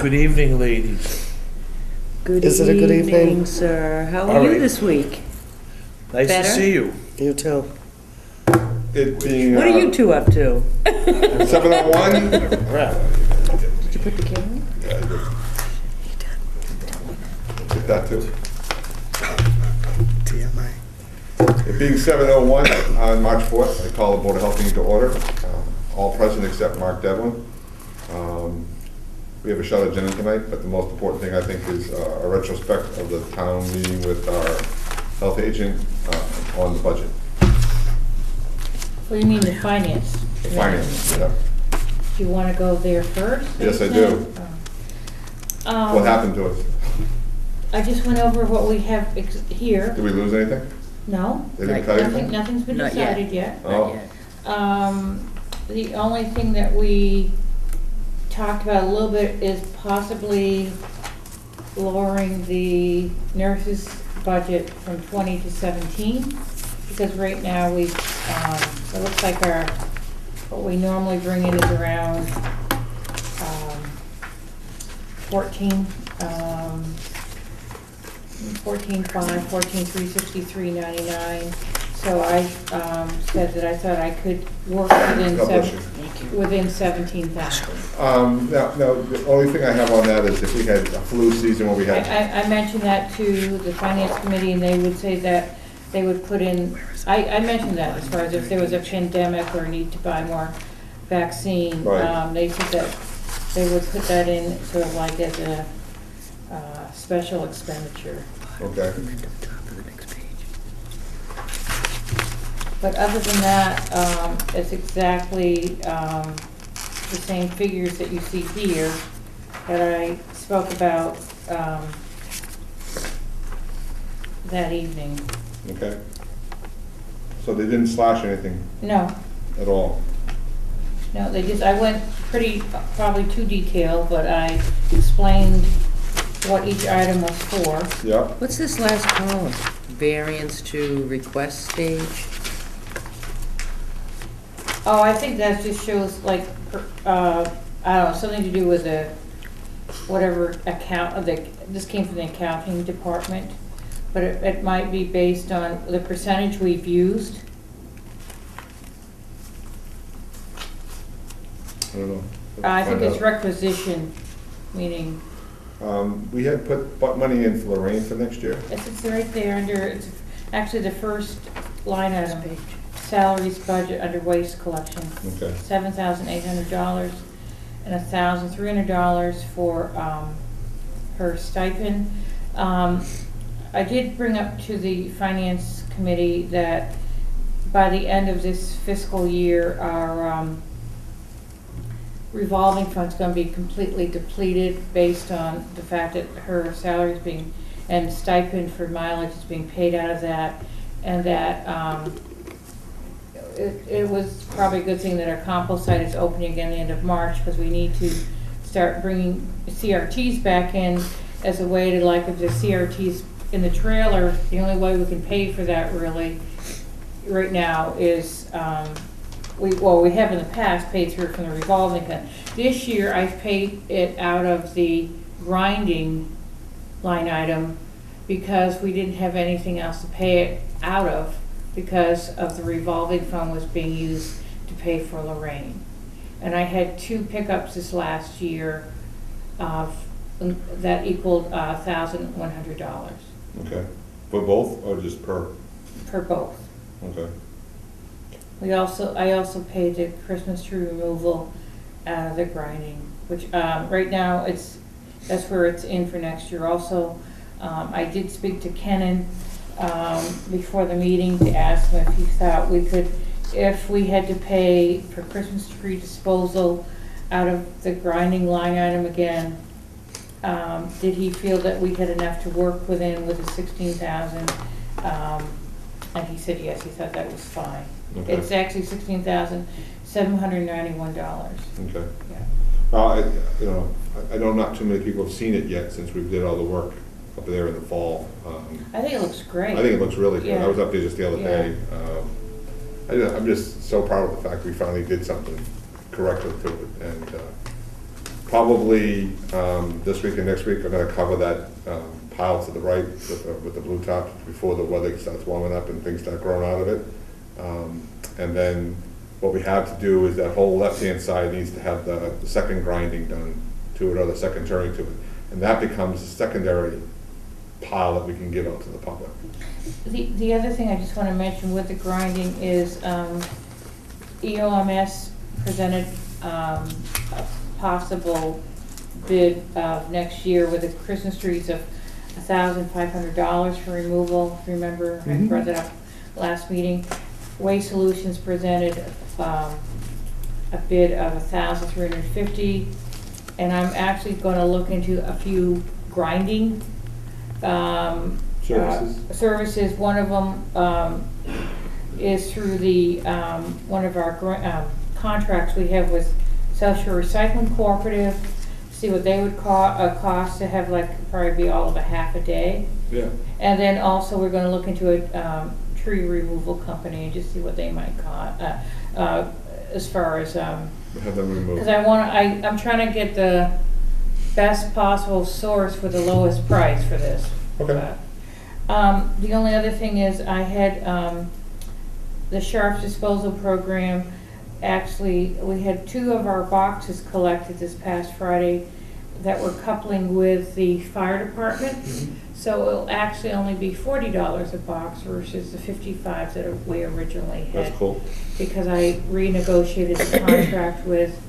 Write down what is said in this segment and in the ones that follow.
Good evening, ladies. Good Is it a good evening? sir. How All are you right. this week? Nice Better? to see you. You too. It being What are you two up to? 7:01. Crap. Did you put the camera in? Yeah, I did. Did that too. TMI. It being 7:01 on March 4th, I call the Board of Health meeting to order. All present except Mark Devlin. We have a short agenda tonight, but the most important thing I think is a retrospect of the town meeting with our health agent on the budget. What do you mean the finance? Finance, yeah. Do you want to go there first? Yes, I do. What happened to us? I just went over what we have here. Did we lose anything? No. They didn't cut anything? Nothing's been Not yet. decided yet. Oh, The only thing that we talked about a little bit is possibly lowering the nurses' budget from 20 to 17, because right now we, it looks like what we normally bring in is around 14, 14.5, 14,363.99. So I said that I thought I could work God bless you. within 17,000. No, the only thing I have on that is if we had a flu season where we had, I mentioned that to the finance committee, and they would say that they would put in, I mentioned that as far as if there was a pandemic or need to buy more vaccine. Right. They said that they would put that in sort of like as a special expenditure. okay. But other than that, it's exactly the same figures that you see here that I spoke about that evening. Okay. So they didn't slash anything No, at all? no, I went probably too detailed, but I explained what each item was for. Yeah? What's this last column? Variance to request stage? Oh, I think that just shows like, I don't know, something to do with the, whatever account, this came from the accounting department, but it might be based on the percentage we've used. I don't know. I think Find it's out. requisition, meaning, We had put money in for Lorraine for next year. it's right there under, it's actually the first line item, salaries budget under waste collection. Okay. $7,800 and $1,300 for her stipend. I did bring up to the finance committee that by the end of this fiscal year, our revolving fund's gonna be completely depleted based on the fact that her salary is being, and stipend for mileage is being paid out of that, and that it was probably a good thing that our compost site is opening again at the end of March, because we need to start bringing CRTs back in as a way to, like, if the CRTs in the trailer, the only way we can pay for that really right now is, we have in the past paid through from the revolving fund. This year, I've paid it out of the grinding line item because we didn't have anything else to pay it out of, because of the revolving fund was being used to pay for Lorraine. And I had 2 pickups this last year that equaled $1,100 Okay. For both or just per? per both. Okay. I also paid the Christmas tree removal out of the grinding, which right now that's where it's in for next year. Also, I did speak to Kenan before the meeting to ask him if he thought we could, if we had to pay for Christmas tree disposal out of the grinding line item again, did he feel that we had enough to work within with the 16,000? And he said yes, he thought that was fine. Okay. It's actually $16,791. Okay. Yeah. I know not too many people have seen it yet since we did all the work up there in the fall. I think it looks great. I think it looks really good. Yeah. I was up there just the other Yeah. day. I'm just so proud of the fact we finally did something correctly to it. And Probably this week and next week, I'm gonna cover that pile to the right with the blue top before the weather starts warming up and things start growing out of it. And then what we have to do is that whole left-hand side needs to have the second grinding done to it, or the second turning to it. And that becomes a secondary pile that we can give out to the public. The other thing I just want to mention with the grinding is EOMS presented a possible bid of next year with the Christmas trees of $1,500 for removal. If you remember, I brought that up last meeting. Waste Solutions presented a bid of $1,350, and I'm actually going to look into a few grinding services. One of them is through the one of our contracts we have with South Shore Recycling Cooperative. See what they would cost to have, like, probably be all of a half a day. Yeah. And then also we're going to look into a tree removal company and just see what they might cost as far as Have them removed. because I'm trying to get the best possible source for the lowest price for this. Okay. The only other thing is I had the Sharps Disposal Program. Actually, we had 2 of our boxes collected this past Friday that were coupling with the fire department. So it'll actually only be $40 a box versus the 55 that we originally had. That's cool. Because I renegotiated the contract with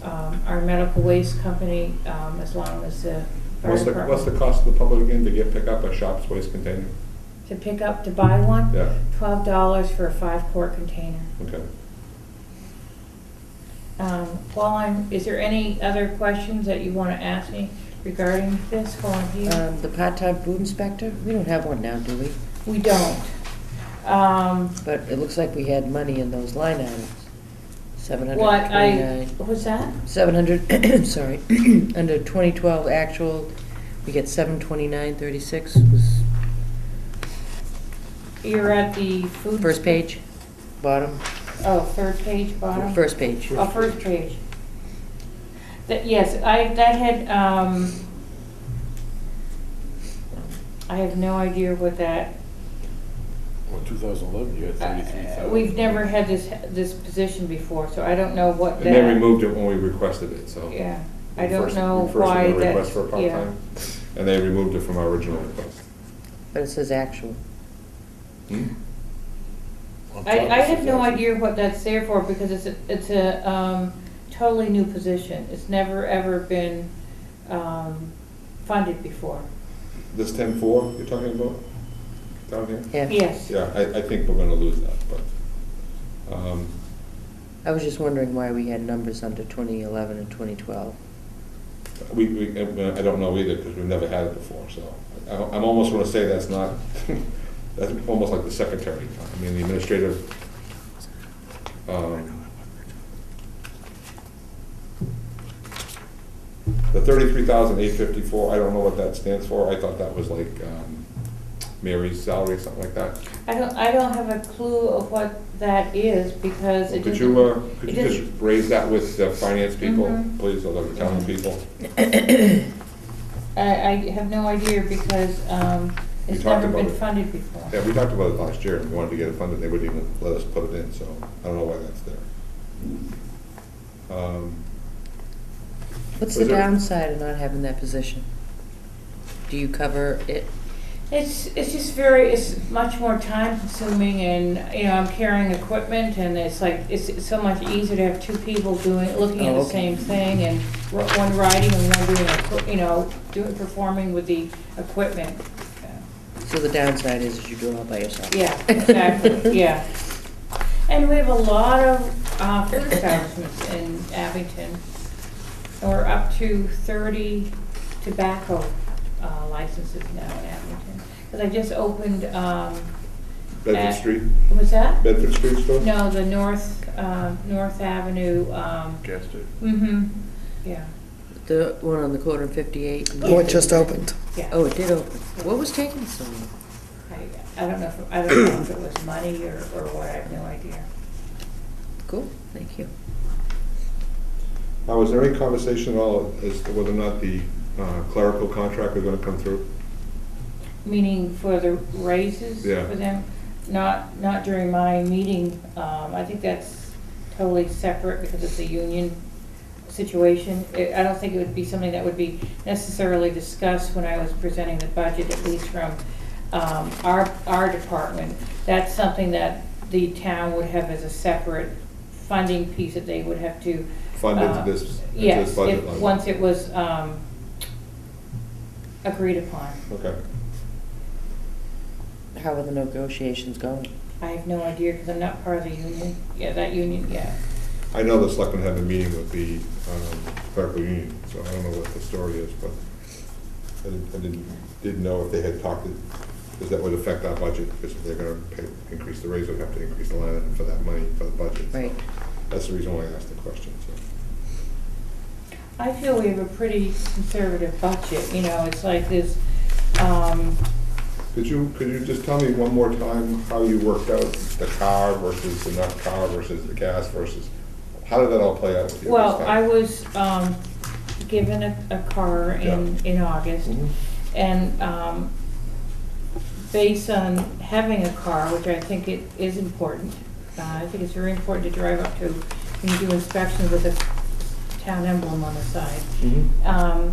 our medical waste company as long as the fire What's department. the cost of the public again to pick up a shop's waste container? To buy one? Yeah. $12 for a 5-quart container. Okay. Is there any other questions that you want to ask me regarding this while I'm here? The part-time food inspector, we don't have one now, do we? We don't. But it looks like we had money in those line items. What's that? 700, sorry, under 2012 actual, we get 729.36 was You're at the food. first page, bottom, Oh, third page, bottom? first page. Oh, first page. Yes, that had, I have no idea what that, Well, 2011, you had 33,000. we've never had this position before, so I don't know what that. And they removed it when we requested it, so. Yeah, I We don't first- know we first why made a that, request for a yeah. part-time, and they removed it from our original request. But it says actual. On top I of have no 6,000. idea what that's there for, because it's a totally new position. It's never, ever been funded before. This 10-4 you're talking about, down here? Yeah. Yes. Yeah, I think we're gonna lose that, but, I was just wondering why we had numbers under 2011 and 2012. I don't know either, because we've never had it before, so. I'm almost gonna say that's not, that's almost like the secretary, I mean, the administrative, the 33,854, I don't know what that stands for. I thought that was like Mary's salary, something like that. I don't have a clue of what that is, because it Could doesn't. you it just doesn't- raise that with the finance people, Mhm. please, or the town people? I have no idea, because We it's talked never been about it. funded before. Yeah, we talked about it last year, and we wanted to get it funded, they wouldn't even let us put it in, so I don't know why that's there. What's Was the there- downside of not having that position? Do you cover it? It's much more time consuming, and, I'm carrying equipment, and it's so much easier to have 2 people looking at Oh, the okay. same thing, and one riding and one performing with the equipment. So the downside is you do it all by yourself. Yeah, exactly, yeah. And we have a lot of food establishments in Abington. And we're up to 30 tobacco licenses now in Abington. Because I just opened, Bedford Street, what's that? Bedford Street store? No, the North Avenue, Jester. yeah, The one on the corner of 58. and- Oh, it just opened. yeah. Oh, it did open. What was taking so long? I don't know if it was money or what, I have no idea. Cool, thank you. Was there any conversation at all as to whether or not the clerical contract was gonna come through? Meaning for the raises Yeah. for them? Not during my meeting. I think that's totally separate because it's a union situation. I don't think it would be something that would be necessarily discussed when I was presenting the budget, at least from our department. That's something that the town would have as a separate funding piece that they would have to. Fund into this Yes, budget line? once it was agreed upon. Okay. How are the negotiations going? I have no idea because I'm not part of the union. Yeah, that union, yeah. I know the selectmen have a meeting with the clerical union, so I don't know what the story is, but I didn't know if they had talked, because that would affect our budget, because if they're gonna increase the raise, we'd have to increase the line item for that money, for the budget. So Right. that's the reason why I asked the question, so. I feel we have a pretty conservative budget, you know, it's like this, Could you just tell me one more time how you worked out the car versus the not car versus the gas versus, how did that all play out with you? well, this I time? was given a car in August. Mhm. And based on having a car, which I think it is important, I think it's very important to drive up to, when you do inspections with a town emblem on the side. Mhm.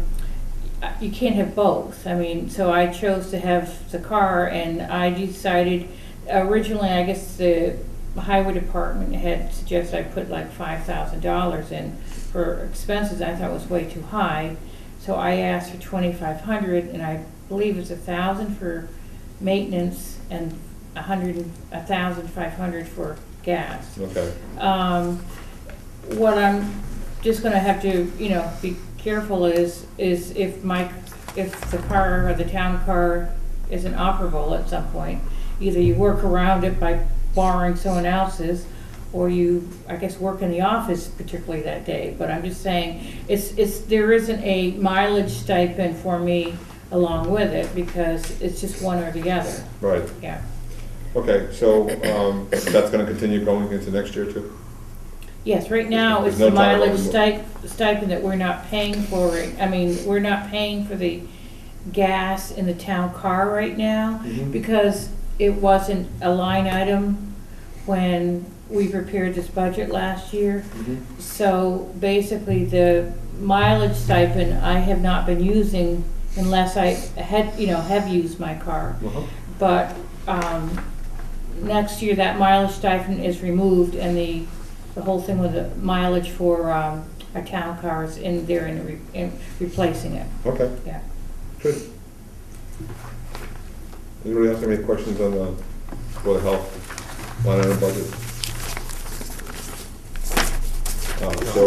You can't have both. I mean, so I chose to have the car, and I decided, originally, I guess the highway department had suggested I put like $5,000 in for expenses. I thought it was way too high. So I asked for 2,500, and I believe it's 1,000 for maintenance and 1,500 for gas. Okay. What I'm just gonna have to, you know, be careful is if the car or the town car isn't operable at some point, either you work around it by borrowing someone else's, or you, I guess, work in the office particularly that day. But I'm just saying, there isn't a mileage stipend for me along with it, because it's just one or the other, Right. yeah. Okay, so that's gonna continue going into next year too? Yes, right now, There's it's no the time mileage limit. stipend that we're not paying for it. I mean, we're not paying for the gas in the town car right now, Mhm. because it wasn't a line item when we prepared this budget last year. Mhm. So basically, the mileage stipend I have not been using unless I have used my car. Uh-huh. But next year, that mileage stipend is removed, and the whole thing with the mileage for our town cars in there and replacing it, Okay, yeah. good. Anybody else have any questions on the Board of Health line item budget? So,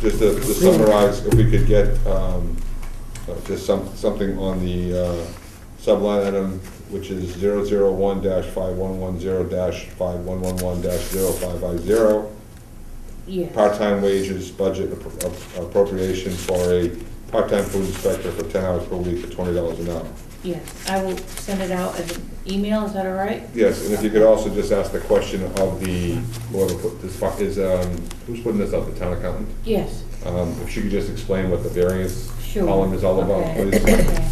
just to summarize, if we could get just something on the sub-line item, which is 001-5110-5111-0550, Yes, part-time wages, budget appropriation for a part-time food inspector for 10 hours per week at $20 an hour. yes. I will send it out as an email, is that all right? Yes, and if you could also just ask the question of the, whoever put this, who's putting this up, the town accountant? Yes, If she could just explain what the variance sure. column is all about, Okay, please, okay.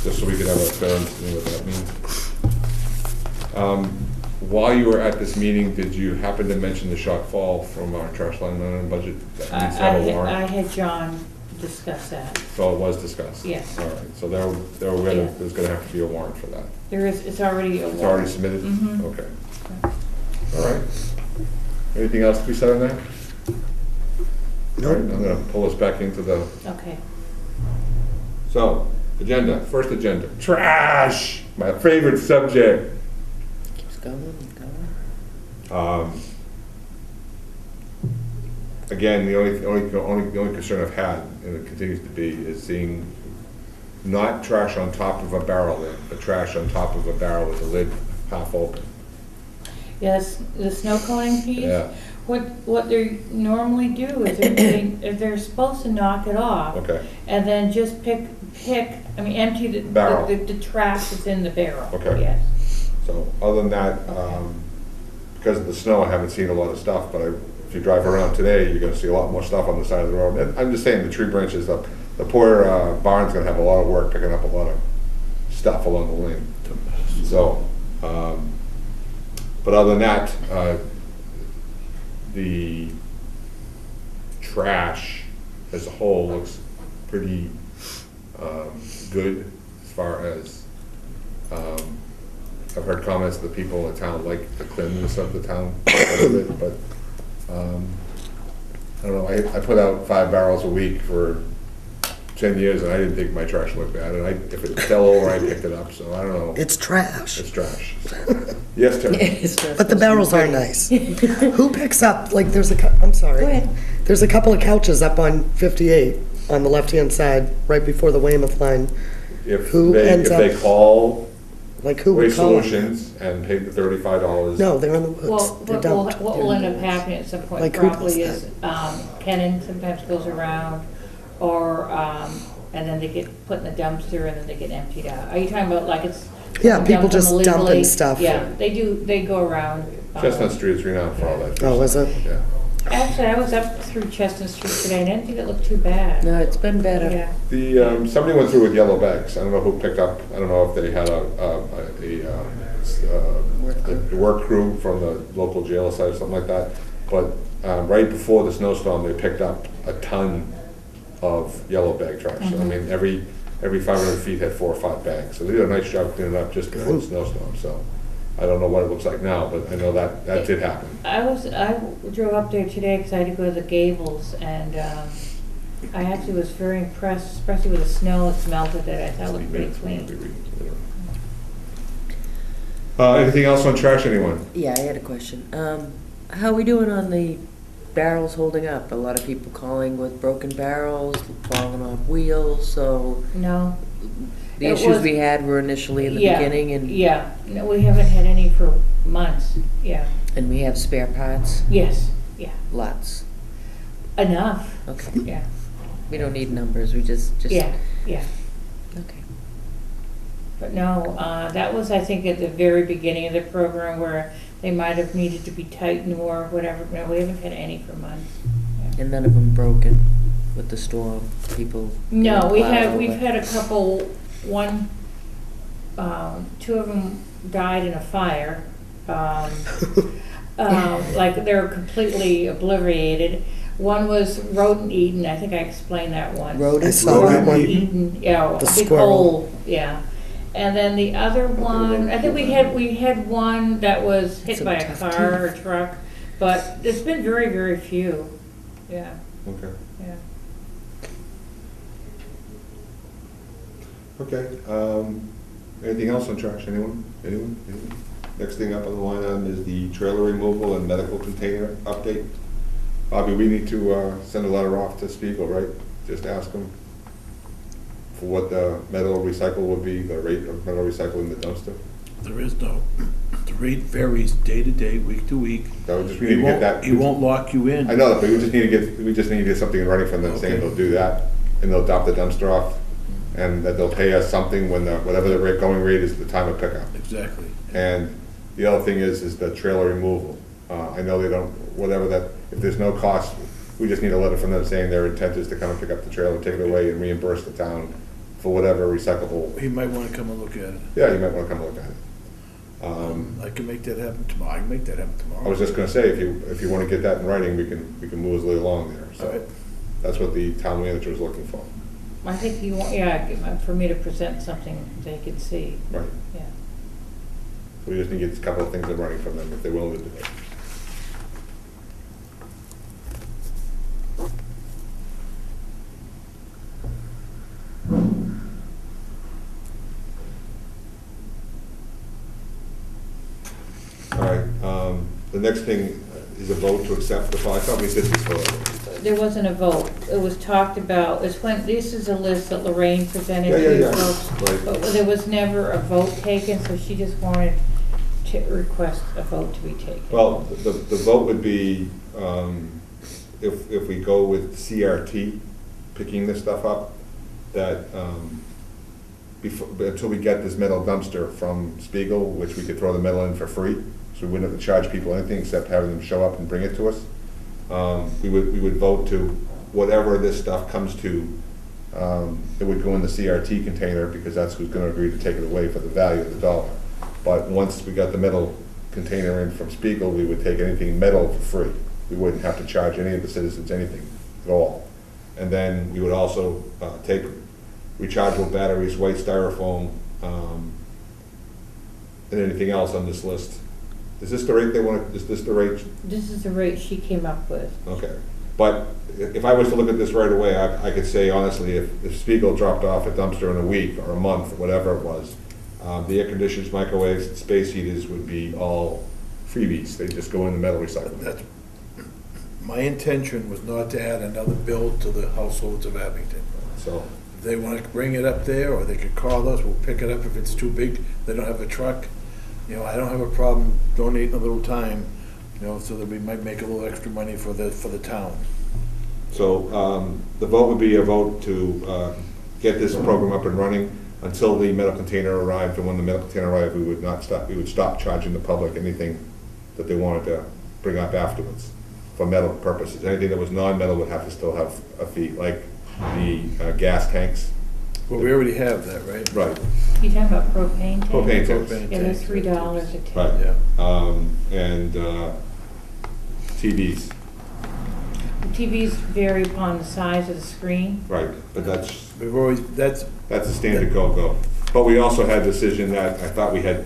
just so we could have a fair understanding what that means. While you were at this meeting, did you happen to mention the shortfall from our trash line item budget? That needs to have a I warrant? had John discuss that. So it was discussed? Yes. All right, so Yeah. there's gonna have to be a warrant for that. It's already a It's already warrant. submitted? Mhm. Okay. All right. Anything else to be said on that? All right, I'm gonna pull us back into the, Okay. so, agenda, first agenda, trash, my favorite subject. Keeps going and going. Again, the only concern I've had, and it continues to be, is seeing not trash on top of a barrel lid, but trash on top of a barrel with the lid half open. Yes, the snow coning piece? Yeah. What they normally do is they're supposed to knock it off. Okay, And then just empty the Barrel. the trash that's in the barrel. Okay. Yes. so other than that, because of the snow, I haven't seen a lot of stuff, but if you drive around today, you're gonna see a lot more stuff on the side of the road. And I'm just saying, the tree branches, the poor barn's gonna have a lot of work picking up a lot of stuff along the lane. So, but other than that, the trash as a whole looks pretty good as far as, I've heard comments that the people in the town like the cleanliness of the town a little bit, but I don't know, I put out 5 barrels a week for 10 years and I didn't think my trash looked bad, and if it fell over, I picked it up, so I don't know. It's trash. It's trash. Yes, Terry? But the barrels are nice. Who picks up, like, I'm sorry. Go ahead. There's a couple of couches up on 58 on the left-hand side, right before the Weymouth line. If Who ends they up- call Like, who would Waste call it? Solutions and pay the $35. No, they're in the woods. Well, They're dumped. what will end up happening at some point Like, who probably does is, Kenan sometimes goes around, or, and then they get put in the dumpster and then they get emptied out. Are you talking about like it's? Yeah, someone people dumps them just illegally? dumping stuff. Yeah, they go around. Chestnut Street is renowned for all that. Oh, is it? Yeah. Actually, I was up through Chestnut Street today and I didn't think it looked too bad. No, it's been better. Yeah. Somebody went through with yellow bags. I don't know who picked up, I don't know if they had a work crew from the local jail site or something like that. But right before the snowstorm, they picked up a ton of yellow bag trash. I mean, every 500 feet had 4 or 5 bags. So they did a nice job cleaning it up just before the snowstorm. So I don't know what it looks like now, but I know that did happen. I drove up there today because I had to go to the Gables, and I actually was very impressed, especially with the snow that's melted, that I thought it looked pretty clean. Anything else on trash, anyone? Yeah, I had a question. How are we doing on the barrels holding up? A lot of people calling with broken barrels, falling off wheels, so No. the It issues was- we had were initially in the Yeah, beginning, and Yeah, no, we haven't had any for months, yeah. and we have spare parts, Yes, yeah, lots. enough, Okay, yeah, we don't need numbers, we just. yeah. Okay. But no, that was, I think, at the very beginning of the program where they might have needed to be tightened or whatever. No, we haven't had any for months. Yeah. And none of them broken with the storm, people. No, getting we've plowed had a couple, two of them died in a fire. Like they're completely obliviated. One was rodent eaten, I think I explained that once. Rodent I saw that Rodent one. eaten, yeah, a The big squirrel. hole, yeah. And then the other one, I think we had one that was hit Some by a tough car or truck, but there's been very, very few, yeah, Okay. yeah. Okay, anything else on trash, anyone? Next thing up on the line item is the trailer removal and medical container update. Bobby, we need to send a letter off to Spiegel, right? Just ask them for what the metal recycle would be, the rate of metal recycle in the dumpster. There is no, the rate varies day to day, week to week. That would just, we need to get that. He won't lock you in. I know that, but we just need to get something in writing from them saying Okay. they'll do that, and they'll drop the dumpster off, and that they'll pay us something when whatever the going rate is at the time of pickup. Exactly. And the other thing is the trailer removal. I know they don't, whatever that, if there's no cost, we just need a letter from them saying their intent is to come and pick up the trailer, take it away, and reimburse the town for whatever recyclable. He might want to come and look at it. Yeah, you might want to come look at it. I can make that happen tomorrow. I can make that happen tomorrow. I was just gonna say, if you want to get that in writing, we can move easily along there. All right. So that's what the town manager is looking for. I think you want, for me to present something they could see, Right. yeah. So we just need to get a couple of things in writing from them if they're willing to do it. All right, the next thing is a vote to accept the file. I thought we did this already. There wasn't a vote. It was talked about, this is a list that Lorraine presented to Yeah, you yeah. folks. Right. But there was never a vote taken, so she just wanted to request a vote to be taken. Well, the vote would be, if we go with CRT, picking this stuff up, that, until we get this metal dumpster from Spiegel, which we could throw the metal in for free, so we wouldn't have to charge people anything except having them show up and bring it to us. we would vote to, whatever this stuff comes to, it would go in the CRT container, because that's who's gonna agree to take it away for the value of the dollar. But once we got the metal container in from Spiegel, we would take anything metal for free. We wouldn't have to charge any of the citizens anything at all. And then we would also take rechargeable batteries, white styrofoam, and anything else on this list. Is this the rate they want, is this the rate? This is the rate she came up with. Okay. But if I was to look at this right away, I could say honestly, if Spiegel dropped off a dumpster in a week or a month, or whatever it was, the air conditioners, microwaves, and space heaters would be all freebies. They just go in the metal recycling. That's, my intention was not to add another bill to the households of Abington. So, If they want to bring it up there, or they could call us, we'll pick it up if it's too big, they don't have a truck. You know, I don't have a problem donating a little time, you know, so that we might make a little extra money for the town. so the vote would be a vote to get this program up and running until the metal container arrived. And when the metal container arrived, we would stop charging the public anything that they wanted to bring up afterwards for metal purposes. Anything that was non-metal would have to still have a fee, like the gas tanks. Well, we already have that, right? Right. You talking about propane tanks? Propane tanks. Propane Yeah, they're tanks. $3 a tank. Right. Yeah. And TVs, The TVs vary upon the size of the screen. right, but that's We've always, that's, a standard go-go. But we also had a decision that I thought we had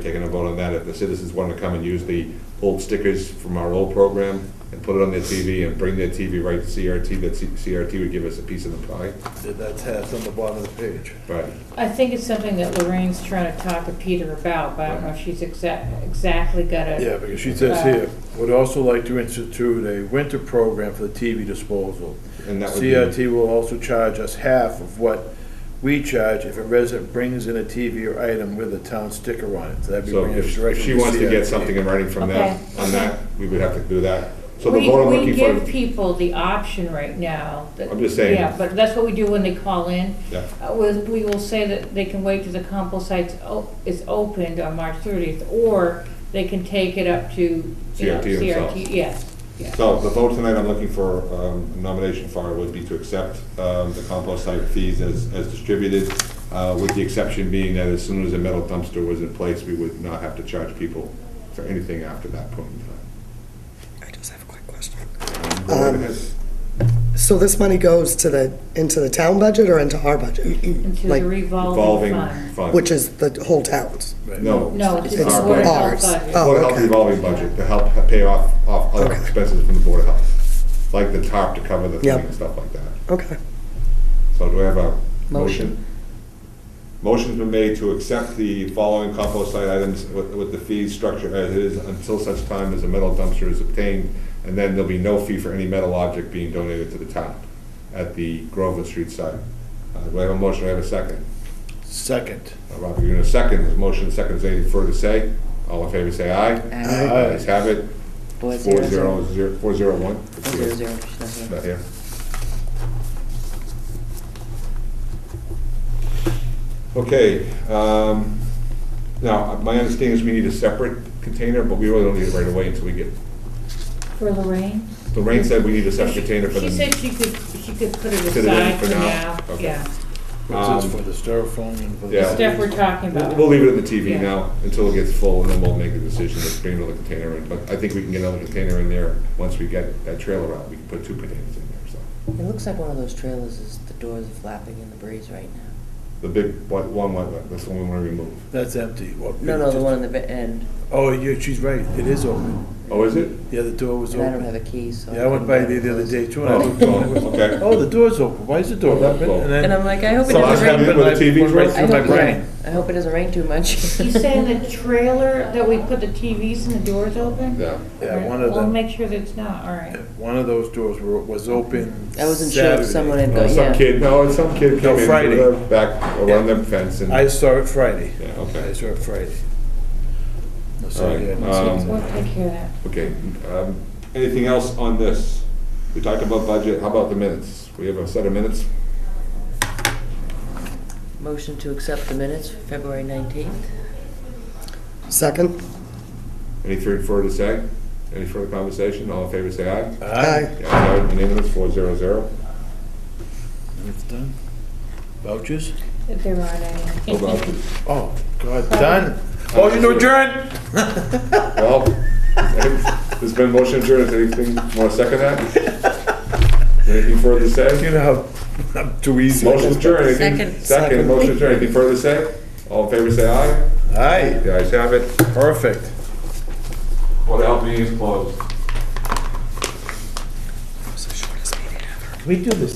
taken a vote on that. If the citizens wanted to come and use the old stickers from our old program and put it on their TV and bring their TV right to CRT, that CRT would give us a piece of the pie. that's on the bottom of the page. Right. I think it's something that Lorraine's trying to talk to Peter about, but I don't know if she's exactly got a. Yeah, because she says here, would also like to institute a winter program for the TV disposal. And that would be- CRT will also charge us half of what we charge if a resident brings in a TV or item with a town sticker on it. So that'd be So bringing us if directly she wants to get CRT. something in writing from them Okay. on that, we would have to do that. So the We vote I'm we looking give for, people the option right now. that- I'm just saying. Yeah, but that's what we do when they call in. yeah, We will say that they can wait till the compost site is opened on March 30th, or they can take it up to, you know, CRT themselves. Yes, yes. So the vote tonight I'm looking for a nomination for would be to accept the compost site fees as distributed, with the exception being that as soon as a metal dumpster was in place, we would not have to charge people for anything after that point in time. I just have a quick question. Go right ahead. So this money goes into the town budget or into our budget? Into Like the revolving Revolving fund. fund. Which is the whole town's? Right. No. No, it's It's the Board of Health ours. budget. Oh, Board of Health okay. revolving budget to help pay off other Okay. expenses from the Board of Health, like the tarp to cover the thing Yep. and stuff like that. Okay. So do I have a motion? Motion. Motion's been made to accept the following compost site items with the fee structure as it is until such time as a metal dumpster is obtained, and then there'll be no fee for any metal object being donated to the town at the Groveland Street site. Do I have a motion? Do I have a second? Second. Robert, you're in a second. There's a motion, second. Is there anything further to say? All in favor, say aye. Aye. Ayes have it. 4-0-0. 401. 4-0-0, she's not Not here. here. Okay, now, my understanding is we need a separate container, but we really don't need it right away until we get, For Lorraine? Lorraine said we need a separate container for She the. said she could put it Put it in aside for for now? now, Okay. yeah. What's this for, the styrofoam and for the? Yeah. Stuff we're talking about. We'll leave it in the TV Yeah. now until it gets full, and then we'll make a decision to bring another container in. But I think we can get another container in there once we get that trailer out. We can put two containers in there, so. It looks like one of those trailers is the doors are flapping in the breeze right now. The big, one, that's the one we want to remove. That's empty. What, No, the just- one on the end. Oh, yeah, she's right, it is open. Oh, is it? Yeah, the door was And I don't have open. a key, so. Yeah, I went by there the other day too, and I looked, Okay. oh, the door's open, why is the door Oh, open? well. And I'm like, I hope it So doesn't last time rain. you put the TVs Went right right? I through my hope, brain. yeah, I hope it doesn't rain too much. He's saying the trailer that we put the TVs and the doors open? Yeah. Yeah, one of We'll them, make sure that it's not, all right. one of those doors was open I wasn't sure if Saturday. someone had No, got, some yeah. kid, no, some kid No, came in Friday. through the back, around the fence and. I saw it Friday. Yeah, I okay. saw it Friday. So, All right, yeah, We'll take care of that. Okay, anything else on this? We talked about budget, how about the minutes? We have a set of minutes? Motion to accept the minutes for February 19th. Second? Anything further to say? Any further conversation? All in favor, say aye. Aye. The ayes have it, unanimous, 400. It's done. Vouchers? There aren't any. No vouchers. Oh, God, done. Motion to adjourn. Well, there's been motion adjourned. Anything, want to second that? Anything further to say? You know, I'm too easy. Motion adjourned. Anything? Second. Second, motion adjourned. Anything further to say? All in favor, say aye. Aye, The ayes have it. perfect. Board of Health meeting is closed. We do this.